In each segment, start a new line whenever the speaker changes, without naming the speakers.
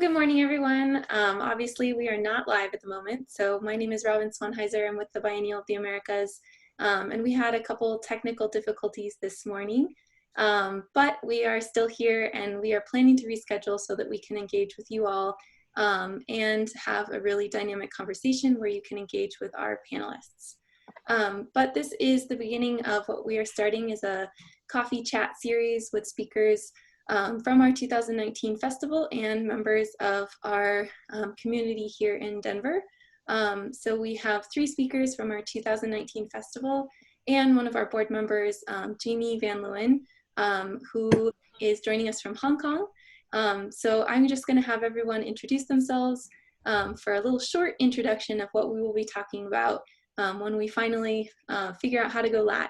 Good morning, everyone. Obviously, we are not live at the moment. So my name is Robin Swanheiser. I'm with the Biennial of the Americas. And we had a couple technical difficulties this morning, but we are still here and we are planning to reschedule so that we can engage with you all and have a really dynamic conversation where you can engage with our panelists. But this is the beginning of what we are starting as a coffee chat series with speakers from our 2019 festival and members of our community here in Denver. So we have 3 speakers from our 2019 festival and one of our board members, Jamie Van Leeuwen, who is joining us from Hong Kong. So I'm just going to have everyone introduce themselves for a little short introduction of what we will be talking about when we finally figure out how to go live.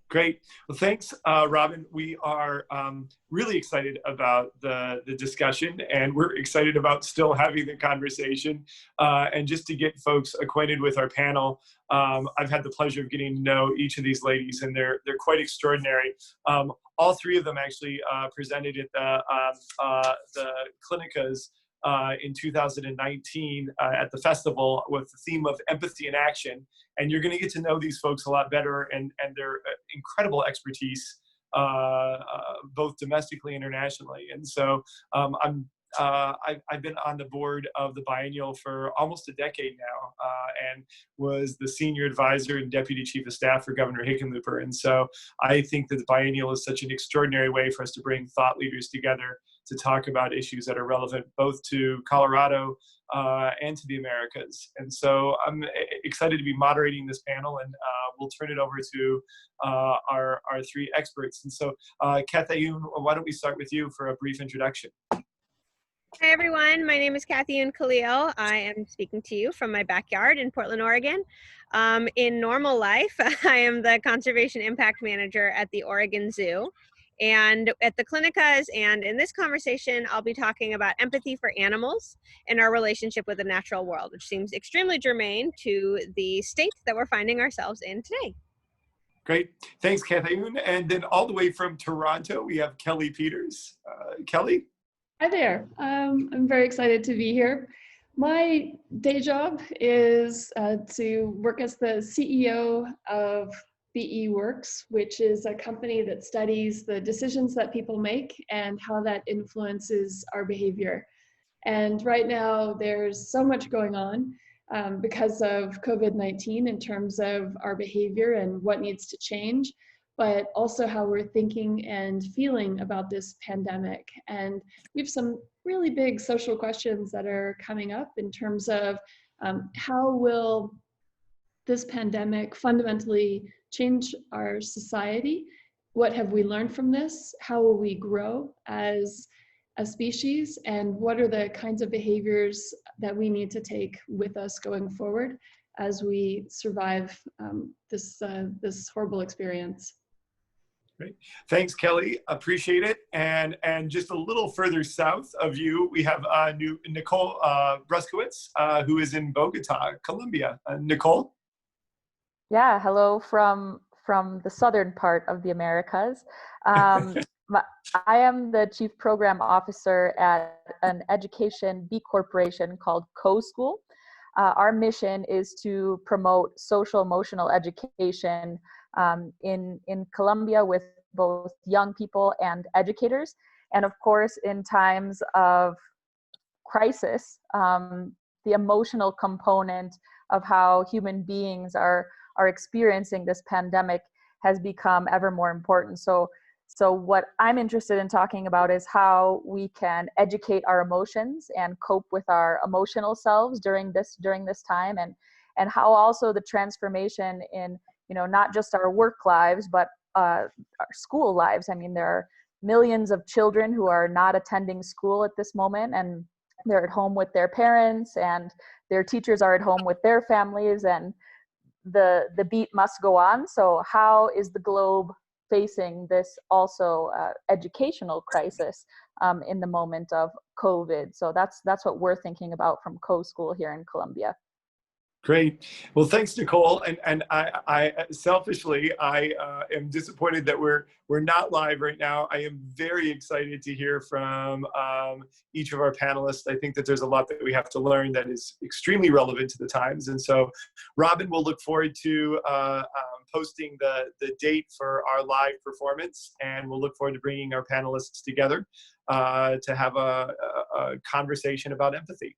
Great. Well, thanks, Robin. We are really excited about the discussion, and we're excited about still having the conversation. And just to get folks acquainted with our panel, I've had the pleasure of getting to know each of these ladies, and they're quite extraordinary. All 3 of them actually presented at the Clinicas in 2019 at the festival with the theme of empathy in action. And you're going to get to know these folks a lot better and their incredible expertise, both domestically and internationally. And so I've been on the board of the Biennial for almost a decade now, and was the senior advisor and deputy chief of staff for Governor Hickenlooper. And so I think that the Biennial is such an extraordinary way for us to bring thought leaders together to talk about issues that are relevant both to Colorado and to the Americas. And so I'm excited to be moderating this panel, and we'll turn it over to our 3 experts. And so Kathy Yoon, why don't we start with you for a brief introduction?
Hi everyone, my name is Kathy Yoon Khalil. I am speaking to you from my backyard in Portland, Oregon. In normal life, I am the Conservation Impact Manager at the Oregon Zoo. And at the Clinicas and in this conversation, I'll be talking about empathy for animals and our relationship with the natural world, which seems extremely germane to the state that we're finding ourselves in today.
Great. Thanks, Kathy. And then all the way from Toronto, we have Kelly Peters. Kelly?
Hi there. I'm very excited to be here. My day job is to work as the CEO of BE Works, which is a company that studies the decisions that people make and how that influences our behavior. And right now there's so much going on because of COVID-19 in terms of our behavior and what needs to change, but also how we're thinking and feeling about this pandemic. And we have some really big social questions that are coming up in terms of how will this pandemic fundamentally change our society? What have we learned from this? How will we grow as a species? And what are the kinds of behaviors that we need to take with us going forward as we survive this horrible experience?
Great. Thanks, Kelly. Appreciate it. And just a little further south of you, we have Nicole Bruskowitz, who is in Bogota, Colombia. Nicole?
Yeah, hello from the southern part of the Americas. I am the Chief Program Officer at an education B Corporation called CoSchool. Our mission is to promote social emotional education in Colombia with both young people and educators. And of course, in times of crisis, the emotional component of how human beings are experiencing this pandemic has become ever more important. So what I'm interested in talking about is how we can educate our emotions and cope with our emotional selves during this time, and how also the transformation in not just our work lives, but our school lives. I mean, there are millions of children who are not attending school at this moment, and they're at home with their parents, and their teachers are at home with their families, and the beat must go on. So how is the globe facing this also educational crisis in the moment of COVID? So that's what we're thinking about from CoSchool here in Colombia.
Great. Well, thanks, Nicole. And I selfishly, I am disappointed that we're not live right now. I am very excited to hear from each of our panelists. I think that there's a lot that we have to learn that is extremely relevant to the times. And so, Robin, we'll look forward to posting the date for our live performance, and we'll look forward to bringing our panelists together to have a conversation about empathy.